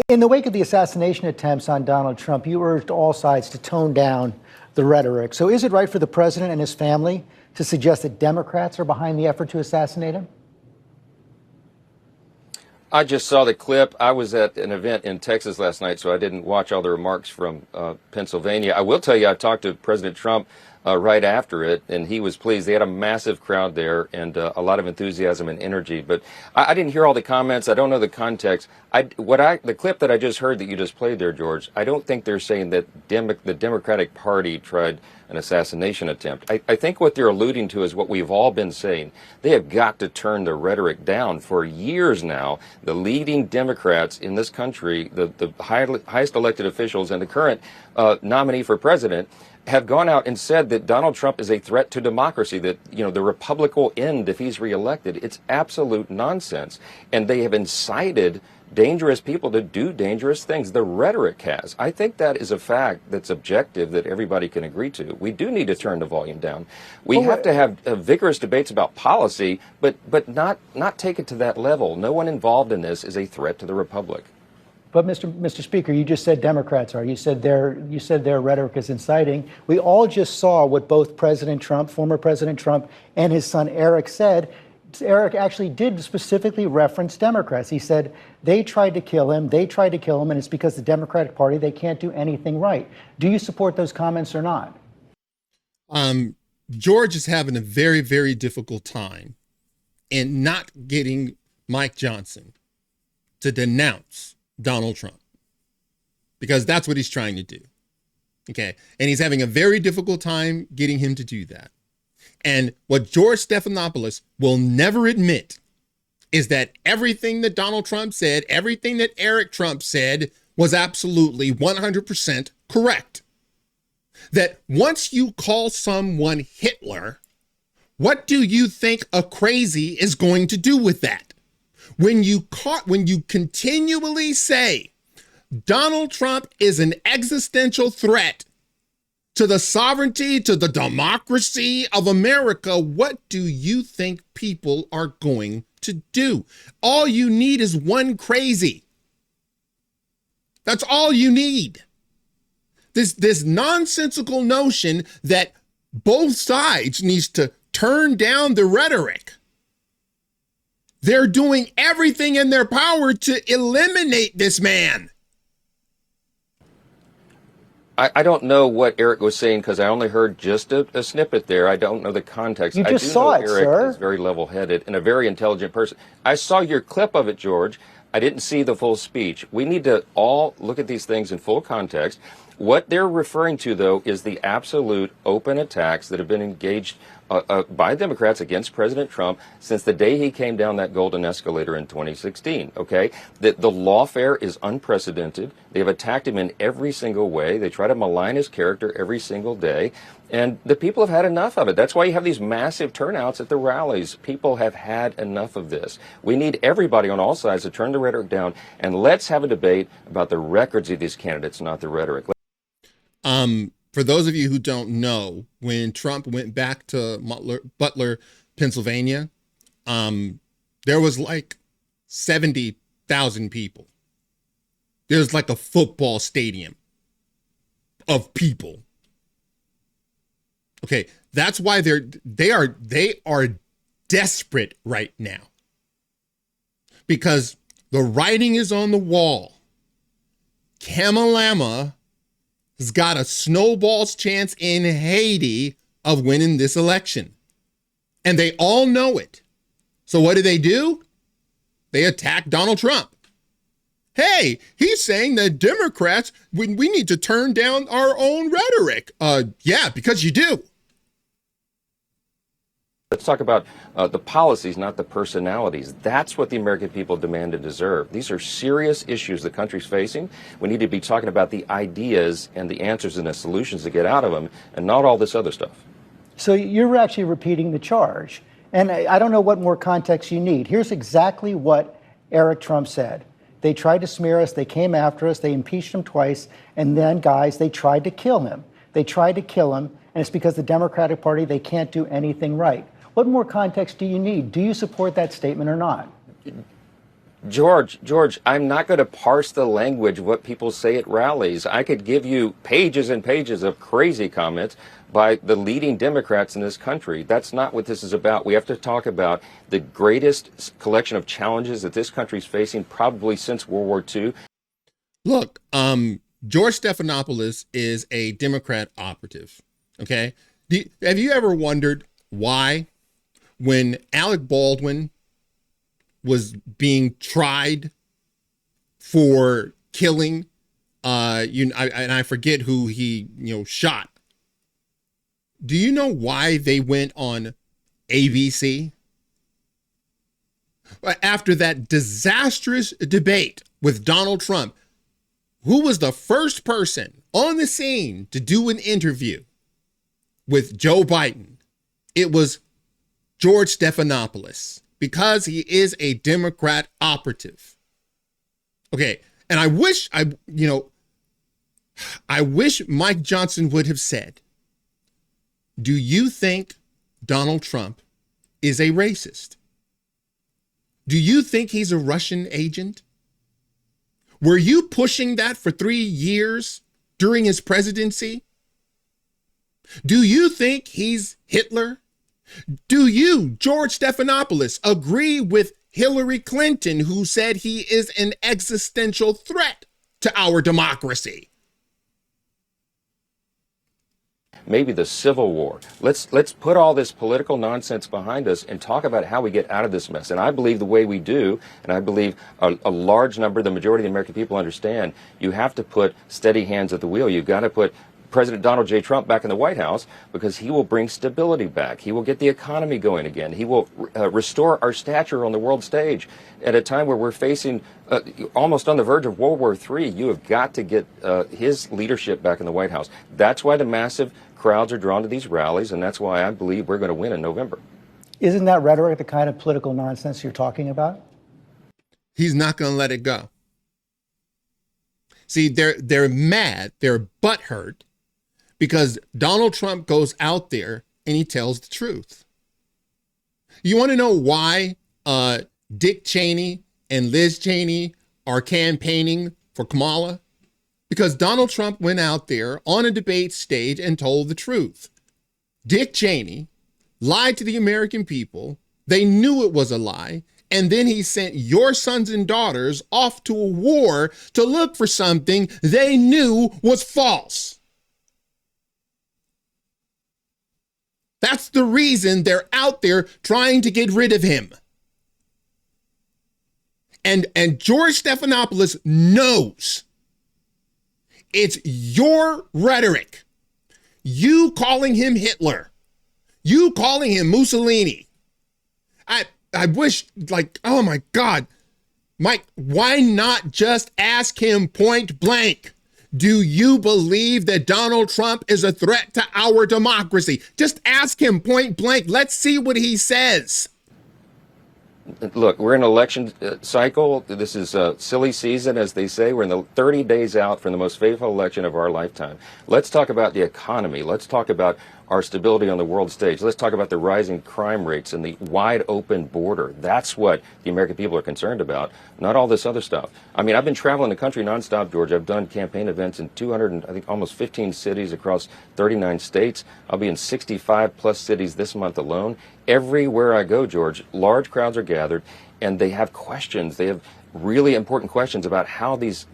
In the wake of the assassination attempts on Donald Trump, you urged all sides to tone down the rhetoric. So is it right for the president and his family to suggest that Democrats are behind the effort to assassinate him? I just saw the clip. I was at an event in Texas last night, so I didn't watch all the remarks from Pennsylvania. I will tell you, I talked to President Trump right after it, and he was pleased. They had a massive crowd there and a lot of enthusiasm and energy. But I didn't hear all the comments. I don't know the context. The clip that I just heard that you just played there, George, I don't think they're saying that the Democratic Party tried an assassination attempt. I think what they're alluding to is what we've all been saying. They have got to turn the rhetoric down. For years now, the leading Democrats in this country, the highest elected officials and the current nominee for president, have gone out and said that Donald Trump is a threat to democracy, that, you know, the republic will end if he's reelected. It's absolute nonsense. And they have incited dangerous people to do dangerous things. The rhetoric has. I think that is a fact that's objective that everybody can agree to. We do need to turn the volume down. We have to have vigorous debates about policy, but not take it to that level. No one involved in this is a threat to the republic. But Mr. Speaker, you just said Democrats are. You said their rhetoric is inciting. We all just saw what both President Trump, former President Trump, and his son Eric said. Eric actually did specifically reference Democrats. He said they tried to kill him, and it's because the Democratic Party, they can't do anything right. Do you support those comments or not? George is having a very, very difficult time in not getting Mike Johnson to denounce Donald Trump, because that's what he's trying to do. Okay. And he's having a very difficult time getting him to do that. And what George Stephanopoulos will never admit is that everything that Donald Trump said, everything that Eric Trump said was absolutely 100% correct. That once you call someone Hitler, what do you think a crazy is going to do with that? When you continually say Donald Trump is an existential threat to the sovereignty, to the democracy of America, what do you think people are going to do? All you need is one crazy. That's all you need. This nonsensical notion that both sides needs to turn down the rhetoric. They're doing everything in their power to eliminate this man. I don't know what Eric was saying because I only heard just a snippet there. I don't know the context. You just saw it, sir. Eric is very level-headed and a very intelligent person. I saw your clip of it, George. I didn't see the full speech. We need to all look at these things in full context. What they're referring to, though, is the absolute open attacks that have been engaged by Democrats against President Trump since the day he came down that golden escalator in 2016, okay? The lawfare is unprecedented. They have attacked him in every single way. They try to malign his character every single day. And the people have had enough of it. That's why you have these massive turnouts at the rallies. People have had enough of this. We need everybody on all sides to turn the rhetoric down, and let's have a debate about the records of these candidates, not the rhetoric. For those of you who don't know, when Trump went back to Butler, Pennsylvania, there was like 70,000 people. There's like a football stadium of people. Okay, that's why they are desperate right now, because the writing is on the wall. Kamalama has got a snowball's chance in Haiti of winning this election. And they all know it. So what do? They attack Donald Trump. Hey, he's saying that Democrats, we need to turn down our own rhetoric. Yeah, because you do. Let's talk about the policies, not the personalities. That's what the American people demand and deserve. These are serious issues the country's facing. We need to be talking about the ideas and the answers and the solutions to get out of them, and not all this other stuff. So you're actually repeating the charge. And I don't know what more context you need. Here's exactly what Eric Trump said. They tried to smear us. They came after us. They impeached him twice. And then, guys, they tried to kill him. They tried to kill him. And it's because the Democratic Party, they can't do anything right. What more context do you need? Do you support that statement or not? George, I'm not going to parse the language of what people say at rallies. I could give you pages and pages of crazy comments by the leading Democrats in this country. That's not what this is about. We have to talk about the greatest collection of challenges that this country's facing probably since World War II. Look, George Stephanopoulos is a Democrat operative, okay? Have you ever wondered why, when Alec Baldwin was being tried for killing, I forget who he, shot. Do you know why they went on ABC? After that disastrous debate with Donald Trump, who was the first person on the scene to do an interview with Joe Biden? It was George Stephanopoulos, because he is a Democrat operative. Okay, and I wish Mike Johnson would have said, do you think Donald Trump is a racist? Do you think he's a Russian agent? Were you pushing that for 3 years during his presidency? Do you think he's Hitler? Do you, George Stephanopoulos, agree with Hillary Clinton, who said he is an existential threat to our democracy? Maybe the Civil War. Let's put all this political nonsense behind us and talk about how we get out of this mess. And I believe the way we do, and I believe a large number, the majority of the American people understand, you have to put steady hands at the wheel. You've got to put President Donald J. Trump back in the White House, because he will bring stability back. He will get the economy going again. He will restore our stature on the world stage at a time where we're facing almost on the verge of World War III. You have got to get his leadership back in the White House. That's why the massive crowds are drawn to these rallies, and that's why I believe we're going to win in November. Isn't that rhetoric the kind of political nonsense you're talking about? He's not going to let it go. See, they're mad, they're butthurt, because Donald Trump goes out there and he tells the truth. You want to know why Dick Cheney and Liz Cheney are campaigning for Kamala? Because Donald Trump went out there on a debate stage and told the truth. Dick Cheney lied to the American people. They knew it was a lie. And then he sent your sons and daughters off to a war to look for something they knew was false. That's the reason they're out there trying to get rid of him. And George Stephanopoulos knows it's your rhetoric. You calling him Hitler. You calling him Mussolini. I wish, oh my God, Mike, why not just ask him point blank? Do you believe that Donald Trump is a threat to our democracy? Just ask him point blank. Let's see what he says. Look, we're in an election cycle. This is a silly season, as they say. We're in the 30 days out from the most faithful election of our lifetime. Let's talk about the economy. Let's talk about our stability on the world stage. Let's talk about the rising crime rates and the wide open border. That's what the American people are concerned about, not all this other stuff. I mean, I've been traveling the country nonstop, George. I've done campaign events in 200, I think almost 15 cities across 39 states. I'll be in 65 plus cities this month alone. Everywhere I go, George, large crowds are gathered, and they have questions. They have really important questions about how these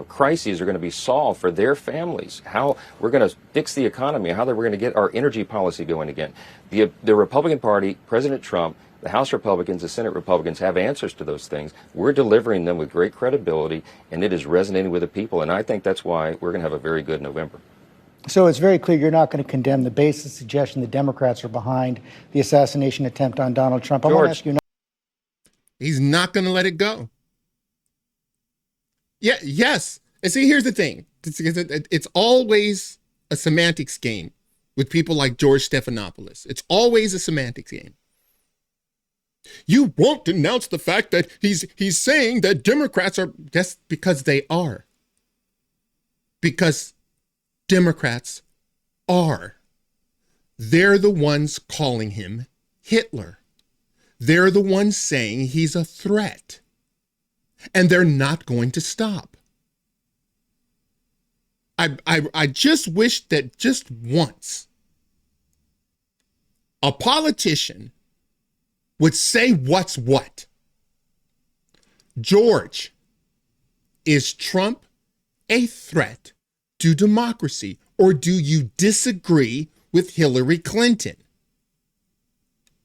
crises are going to be solved for their families, how we're going to fix the economy, how we're going to get our energy policy going again. The Republican Party, President Trump, the House Republicans, the Senate Republicans have answers to those things. We're delivering them with great credibility, and it is resonating with the people, and I think that's why we're going to have a very good November. So it's very clear you're not going to condemn the baseless suggestion the Democrats are behind the assassination attempt on Donald Trump. I want to ask you. He's not going to let it go. Yeah, yes. And see, here's the thing. It's always a semantics game with people like George Stephanopoulos. It's always a semantics game. You won't denounce the fact that he's saying that Democrats are, just because they are. Because Democrats are. They're the ones calling him Hitler. They're the ones saying he's a threat. And they're not going to stop. I just wish that just once a politician would say what's what. George, is Trump a threat to democracy, or do you disagree with Hillary Clinton?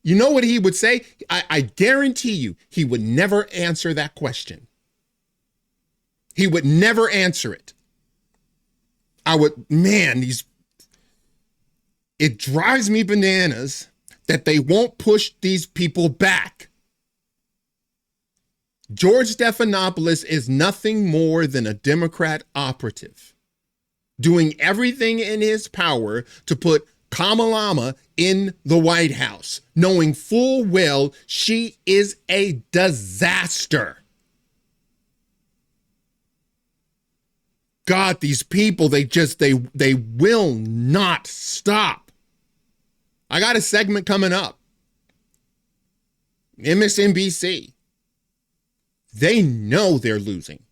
You know what he would say? I guarantee you he would never answer that question. He would never answer it. It drives me bananas that they won't push these people back. George Stephanopoulos is nothing more than a Democrat operative, doing everything in his power to put Kamala in the White House, knowing full well she is a disaster. God, these people, they will not stop. I got a segment coming up. MSNBC. They know they're losing.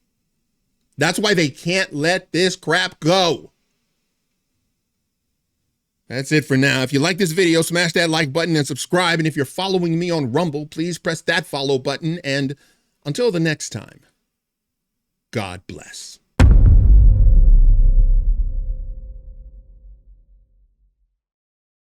That's why they can't let this crap go. That's it for now. If you like this video, smash that like button and subscribe. And if you're following me on Rumble, please press that follow button. And until the next time, God bless.